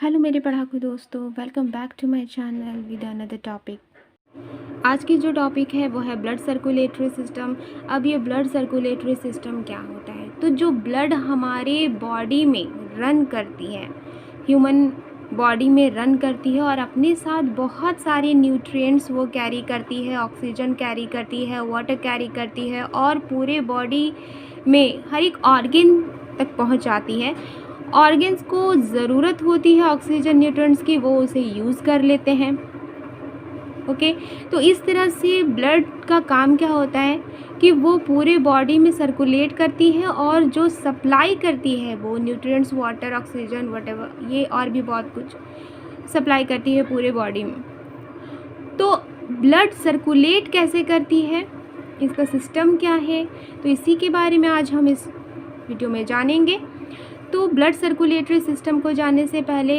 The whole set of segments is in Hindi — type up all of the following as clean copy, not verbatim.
हेलो मेरे पढ़ाकू दोस्तों, welcome back to my channel with another topic. आज की जो टॉपिक है वो है ब्लड सर्कुलेटरी सिस्टम। अब ये ब्लड सर्कुलेटरी सिस्टम क्या होता है? तो जो ब्लड हमारे बॉडी में रन करती है, ह्यूमन बॉडी में रन करती है और अपने साथ बहुत सारे न्यूट्रिएंट्स वो कैरी करती है, ऑक्सीजन कैरी करती है, वाटर कैरी करती है और पूरे बॉडी में हर एक ऑर्गन तक पहुंच जाती है। ऑर्गन्स को ज़रूरत होती है ऑक्सीजन न्यूट्रिएंट्स की, वो उसे यूज़ कर लेते हैं। ओके, तो इस तरह से ब्लड का काम क्या होता है कि वो पूरे बॉडी में सर्कुलेट करती है और जो सप्लाई करती है वो न्यूट्रिएंट्स, वाटर, ऑक्सीजन, व्हाटएवर, ये और भी बहुत कुछ सप्लाई करती है पूरे बॉडी में। तो ब्लड सर्कुलेट कैसे करती है, इसका सिस्टम क्या है, तो इसी के बारे में आज हम इस वीडियो में जानेंगे। तो ब्लड सर्कुलेटरी सिस्टम को जानने से पहले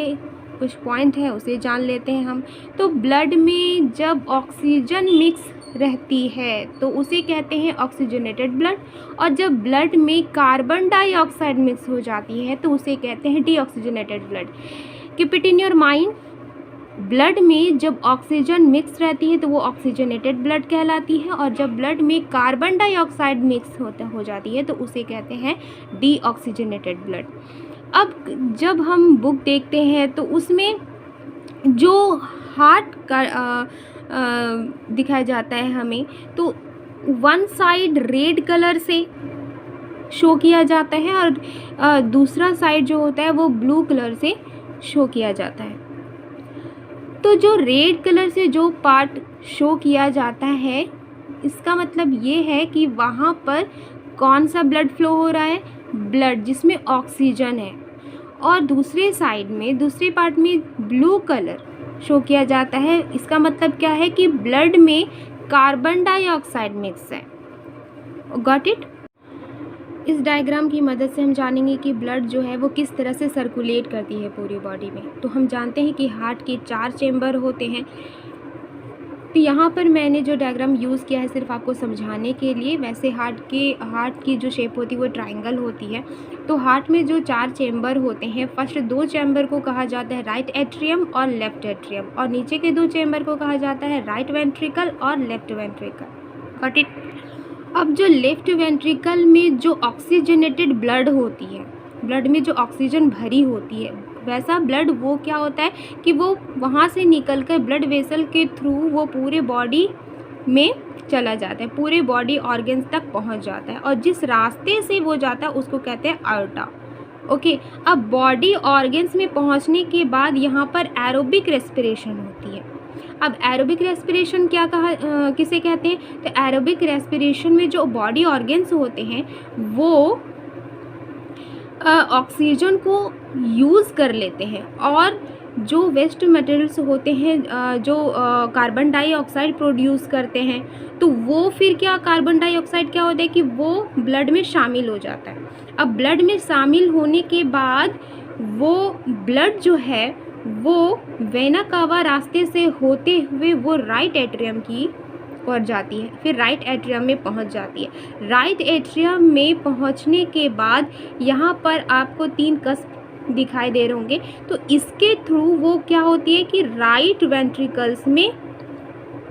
कुछ पॉइंट है उसे जान लेते हैं हम। तो ब्लड में जब ऑक्सीजन मिक्स रहती है तो उसे कहते हैं ऑक्सीजनेटेड ब्लड, और जब ब्लड में कार्बन डाइऑक्साइड मिक्स हो जाती है तो उसे कहते हैं deoxygenated blood. Keep it in your mind, blood में जब ऑक्सीजन मिक्स रहती है तो वो ऑक्सीजनेटेड ब्लड कहलाती है, और जब ब्लड में कार्बन डाइऑक्साइड मिक्स हो जाती है तो उसे कहते हैं डीऑक्सीजनेटेड ब्लड। अब जब हम बुक देखते हैं तो उसमें जो हार्ट का दिखाया जाता है हमें, तो वन साइड रेड कलर से शो किया जाता है और दूसरा साइड जो होता है वो ब्लू कलर से शो किया जाता है। तो जो रेड कलर से जो पार्ट शो किया जाता है, इसका मतलब ये है कि वहाँ पर कौन सा ब्लड फ्लो हो रहा है, ब्लड जिसमें ऑक्सीजन है। और दूसरे साइड में, दूसरे पार्ट में ब्लू कलर शो किया जाता है, इसका मतलब क्या है कि ब्लड में कार्बन डाइऑक्साइड मिक्स है। Got it? इस डायग्राम की मदद से हम जानेंगे कि ब्लड जो है वो किस तरह से सर्कुलेट करती है पूरी बॉडी में। तो हम जानते हैं कि हार्ट के 4 चेम्बर होते हैं। तो यहाँ पर मैंने जो डायग्राम यूज़ किया है सिर्फ आपको समझाने के लिए। वैसे हार्ट की जो शेप होती है वो ट्रायंगल होती है। तो हार्ट में जो 4 चेम्बर होते हैं, फर्स्ट 2 चेम्बर को कहा जाता है राइट एट्रियम और लेफ्ट एट्रियम, और नीचे के 2 चेम्बर को कहा जाता है राइट वेंट्रिकल और लेफ्ट वेंट्रिकल। Got it? अब जो लेफ्ट वेंट्रिकल में जो ऑक्सीजनेटेड ब्लड होती है, ब्लड में जो ऑक्सीजन भरी होती है, वैसा ब्लड वो क्या होता है कि वो वहाँ से निकलकर ब्लड वेसल के थ्रू वो पूरे बॉडी में चला जाता है, पूरे बॉडी ऑर्गन्स तक पहुँच जाता है, और जिस रास्ते से वो जाता है उसको कहते हैं आयोटा। ओके, अब बॉडी ऑर्गन्स में पहुँचने के बाद यहाँ पर एरोबिक रेस्पिरेशन होती है। अब एरोबिक रेस्पिरेशन किसे कहते हैं? तो एरोबिक रेस्पिरेशन में जो बॉडी ऑर्गन्स होते हैं वो ऑक्सीजन को यूज़ कर लेते हैं, और जो वेस्ट मटेरियल्स होते हैं जो कार्बन डाइऑक्साइड प्रोड्यूस करते हैं, तो वो फिर क्या, कार्बन डाइऑक्साइड क्या होता है कि वो ब्लड में शामिल हो जाता है। अब ब्लड में शामिल होने के बाद वो ब्लड जो है वो वेना कावा रास्ते से होते हुए वो राइट एट्रियम की ओर जाती है, फिर राइट एट्रियम में पहुंच जाती है। राइट एट्रियम में पहुंचने के बाद यहाँ पर आपको 3 कस्प दिखाई दे रहे होंगे, तो इसके थ्रू वो क्या होती है कि राइट वेंट्रिकल्स में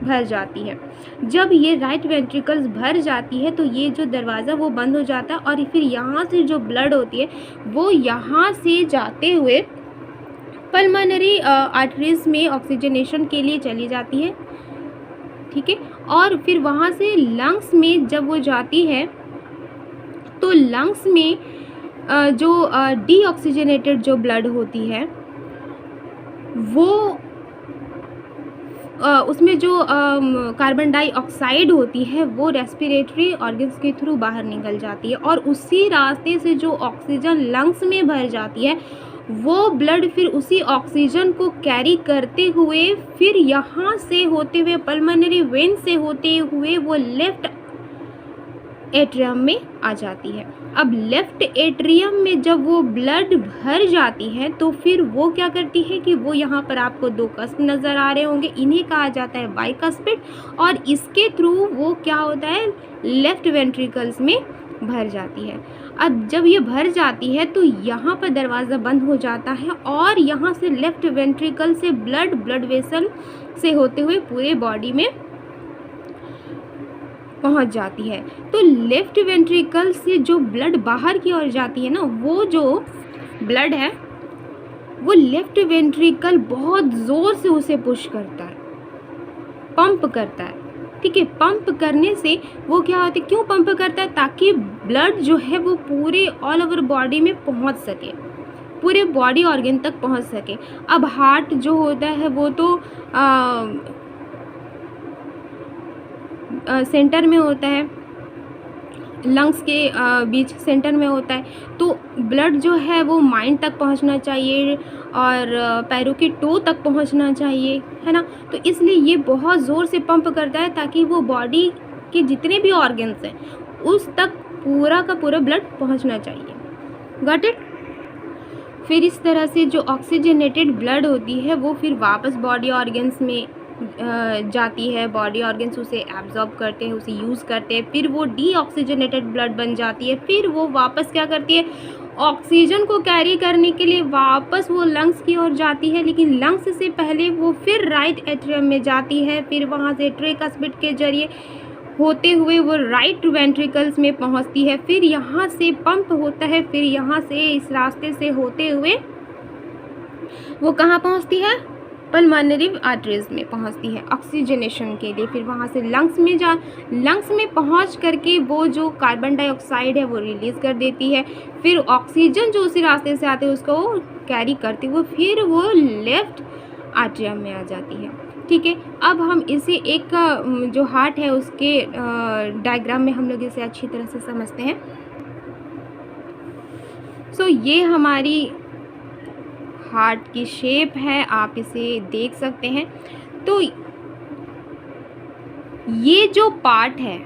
भर जाती है। जब ये राइट वेंट्रिकल्स भर जाती है तो ये जो दरवाज़ा वो बंद हो जाता है, और फिर यहाँ से जो ब्लड होती है वो यहाँ से जाते हुए पल्मोनरी आर्टरीज में ऑक्सीजनेशन के लिए चली जाती है। ठीक है, और फिर वहाँ से लंग्स में जब वो जाती है तो लंग्स में जो डीऑक्सीजनेटेड जो ब्लड होती है वो उसमें जो कार्बन डाइऑक्साइड होती है वो रेस्पिरेटरी ऑर्गन्स के थ्रू बाहर निकल जाती है, और उसी रास्ते से जो ऑक्सीजन लंग्स में भर जाती है वो ब्लड फिर उसी ऑक्सीजन को कैरी करते हुए फिर यहाँ से होते हुए पल्मोनरी वेन से होते हुए वो लेफ्ट एट्रियम में आ जाती है। अब लेफ्ट एट्रियम में जब वो ब्लड भर जाती है तो फिर वो क्या करती है कि वो यहाँ पर आपको 2 कस्प नज़र आ रहे होंगे, इन्हें कहा जाता है बाइकस्पिड, और इसके थ्रू वो क्या होता है लेफ्ट वेंट्रिकल्स में भर जाती है। अब जब ये भर जाती है तो यहाँ पर दरवाज़ा बंद हो जाता है और यहाँ से लेफ़्ट वेंट्रिकल से ब्लड वेसल से होते हुए पूरे बॉडी में पहुंच जाती है। तो लेफ़्ट वेंट्रिकल से जो ब्लड बाहर की ओर जाती है ना, वो जो ब्लड है वो लेफ़्ट वेंट्रिकल बहुत ज़ोर से उसे पुश करता है, पंप करता है। ठीक है, पंप करने से वो क्या होता है, क्यों पंप करता है, ताकि ब्लड जो है वो पूरे ऑल ओवर बॉडी में पहुंच सके, पूरे बॉडी ऑर्गन तक पहुंच सके। अब हार्ट जो होता है वो तो सेंटर में होता है, लंग्स के बीच सेंटर में होता है, तो ब्लड जो है वो माइंड तक पहुंचना चाहिए और पैरों के टो तक पहुंचना चाहिए, है ना। तो इसलिए ये बहुत ज़ोर से पंप करता है ताकि वो बॉडी के जितने भी ऑर्गन्स हैं उस तक पूरा का पूरा ब्लड पहुंचना चाहिए। Got it. फिर इस तरह से जो ऑक्सीजनेटेड ब्लड होती है वो फिर वापस बॉडी ऑर्गन्स में जाती है, बॉडी ऑर्गन्स उसे एब्जॉर्ब करते हैं, उसे यूज़ करते हैं, फिर वो डीऑक्सीजनेटेड ब्लड बन जाती है। फिर वो वापस क्या करती है, ऑक्सीजन को कैरी करने के लिए वापस वो लंग्स की ओर जाती है, लेकिन लंग्स से पहले वो फिर राइट एट्रियम में जाती है, फिर वहाँ से ट्राइकस्पिड के जरिए होते हुए वो राइट वेंट्रिकल्स में पहुँचती है, फिर यहाँ से पंप होता है, फिर यहाँ से इस रास्ते से होते हुए वो कहाँ पहुँचती है, पल्मोनरी आर्टरीज में पहुंचती है ऑक्सीजनेशन के लिए। फिर वहां से लंग्स में पहुंच करके वो जो कार्बन डाइऑक्साइड है वो रिलीज़ कर देती है, फिर ऑक्सीजन जो उसी रास्ते से आते हैं उसको कैरी करती हुए फिर वो लेफ्ट आर्टरियम में आ जाती है। ठीक है, अब हम इसे एक जो हार्ट है उसके डायग्राम में हम लोग इसे अच्छी तरह से समझते हैं। सो ये हमारी हार्ट की शेप है, आप इसे देख सकते हैं। तो ये जो पार्ट है,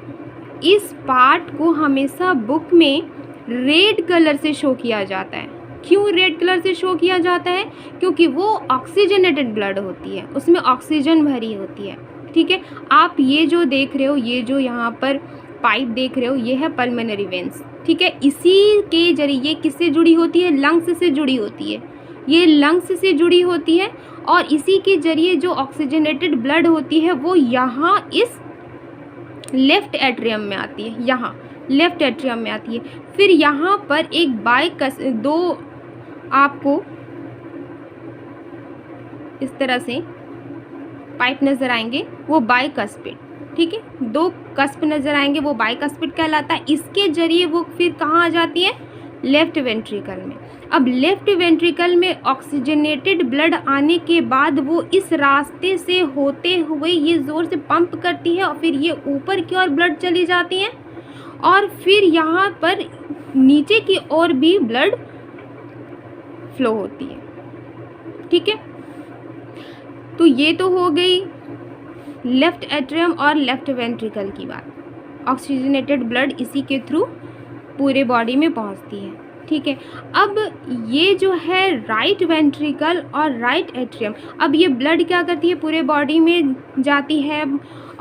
इस पार्ट को हमेशा बुक में रेड कलर से शो किया जाता है। क्यों रेड कलर से शो किया जाता है, क्योंकि वो ऑक्सीजनेटेड ब्लड होती है, उसमें ऑक्सीजन भरी होती है। ठीक है, आप ये जो देख रहे हो, ये जो यहाँ पर पाइप देख रहे हो, ये है पल्मोनरी वेन्स। ठीक है, इसी के जरिए ये किससे जुड़ी होती है, लंग्स से जुड़ी होती है, ये लंग्स से जुड़ी होती है और इसी के जरिए जो ऑक्सीजनेटेड ब्लड होती है वो यहाँ इस लेफ्ट एट्रियम में आती है, यहाँ लेफ्ट एट्रियम में आती है। फिर यहाँ पर एक दो आपको इस तरह से पाइप नज़र आएंगे, वो बाइकस्पिड। ठीक है, दो कस्प नज़र आएंगे, वो बाइकस्पिड कहलाता है। इसके जरिए वो फिर कहाँ आ जाती है, लेफ्ट वेंट्रिकल में। अब लेफ्ट वेंट्रिकल में ऑक्सीजनेटेड ब्लड आने के बाद वो इस रास्ते से होते हुए ये ज़ोर से पंप करती है और फिर ये ऊपर की ओर ब्लड चली जाती है और फिर यहाँ पर नीचे की ओर भी ब्लड फ्लो होती है। ठीक है, तो ये तो हो गई लेफ्ट एट्रियम और लेफ्ट वेंट्रिकल की बात। ऑक्सीजनेटेड ब्लड इसी के थ्रू पूरे बॉडी में पहुंचती है। ठीक है, अब ये जो है राइट वेंट्रिकल और राइट एट्रियम, अब ये ब्लड क्या करती है, पूरे बॉडी में जाती है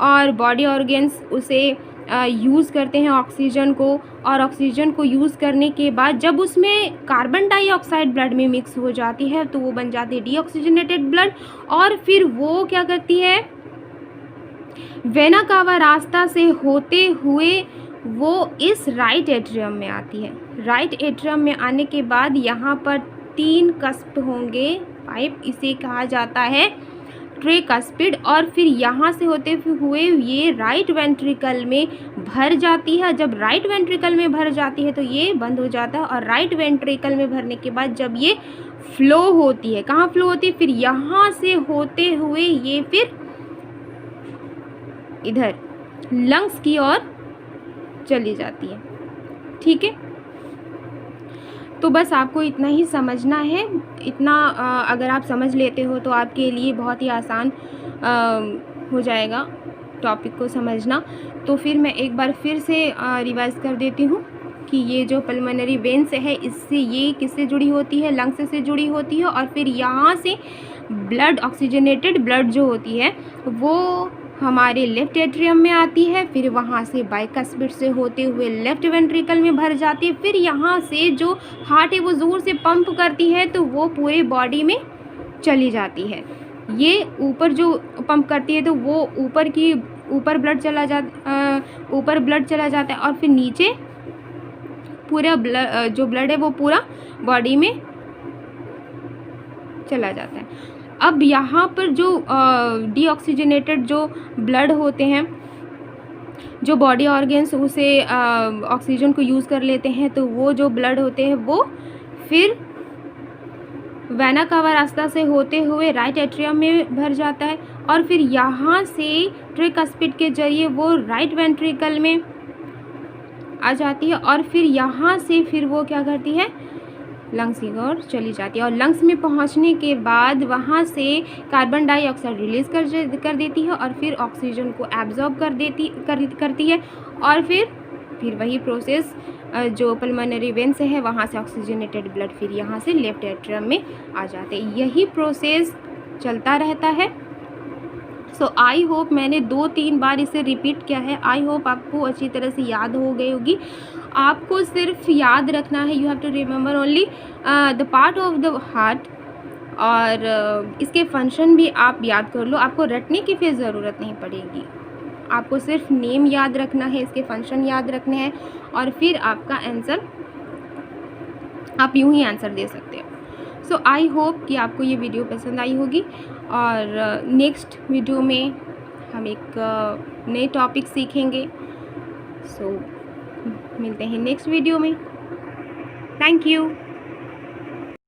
और बॉडी ऑर्गन्स उसे यूज़ करते हैं ऑक्सीजन को, और ऑक्सीजन को यूज़ करने के बाद जब उसमें कार्बन डाइऑक्साइड ब्लड में मिक्स हो जाती है तो वो बन जाती है डीऑक्सीजनेटेड ब्लड, और फिर वो क्या करती है, वेना कावा रास्ता से होते हुए वो इस राइट एट्रियम में आती है। राइट एट्रियम में आने के बाद यहाँ पर 3 कस्प होंगे पाइप, इसे कहा जाता है ट्राइकस्पिड, और फिर यहाँ से होते हुए ये राइट वेंट्रिकल में भर जाती है। जब राइट वेंट्रिकल में भर जाती है तो ये बंद हो जाता है, और राइट वेंट्रिकल में भरने के बाद जब ये फ्लो होती है, कहाँ फ्लो होती है, फिर यहाँ से होते हुए ये फिर इधर लंग्स की ओर चली जाती है। ठीक है, तो बस आपको इतना ही समझना है। इतना अगर आप समझ लेते हो तो आपके लिए बहुत ही आसान हो जाएगा टॉपिक को समझना। तो फिर मैं एक बार फिर से रिवाइज कर देती हूँ कि ये जो पल्मोनरी वेन्स है, इससे ये किससे जुड़ी होती है, लंग्स से जुड़ी होती है, और फिर यहाँ से ब्लड, ऑक्सीजनेटेड ब्लड जो होती है वो हमारे लेफ़्ट एट्रियम में आती है, फिर वहाँ से बाइकस्पिड से होते हुए लेफ़्ट वेंट्रिकल में भर जाती है, फिर यहाँ से जो हार्ट है वो ज़ोर से पंप करती है तो वो पूरे बॉडी में चली जाती है। ये ऊपर जो पंप करती है तो वो ऊपर ब्लड चला जाता है और फिर नीचे पूरा जो ब्लड है वो पूरा बॉडी में चला जाता है। अब यहाँ पर जो डीऑक्सीजनेटेड जो ब्लड होते हैं, जो बॉडी ऑर्गन्स उसे ऑक्सीजन को यूज़ कर लेते हैं, तो वो जो ब्लड होते हैं वो फिर वेना कावा रास्ता से होते हुए राइट एट्रियम में भर जाता है और फिर यहाँ से ट्रिकस्पिड के जरिए वो राइट वेंट्रिकल में आ जाती है और फिर यहाँ से फिर वो क्या करती है, लंग्स की ओर चली जाती है और लंग्स में पहुँचने के बाद वहाँ से कार्बन डाइऑक्साइड रिलीज़ कर देती है और फिर ऑक्सीजन को एब्जॉर्ब करती है और फिर वही प्रोसेस जो पल्मोनरी वेन से है वहाँ से ऑक्सीजनेटेड ब्लड फिर यहाँ से लेफ्ट एट्रियम में आ जाते हैं। यही प्रोसेस चलता रहता है। सो आई होप मैंने 2-3 बार इसे रिपीट किया है। आई होप आपको अच्छी तरह से याद हो गई होगी। आपको सिर्फ याद रखना है, you have to remember only the part of the heart और इसके फंक्शन भी आप याद कर लो। आपको रटने की फिर ज़रूरत नहीं पड़ेगी, आपको सिर्फ नेम याद रखना है, इसके फंक्शन याद रखने हैं और फिर आपका आंसर आप यूं ही आंसर दे सकते हो। सो आई होप कि आपको ये वीडियो पसंद आई होगी और नेक्स्ट वीडियो में हम एक नए टॉपिक सीखेंगे। सो मिलते हैं नेक्स्ट वीडियो में। Thank you.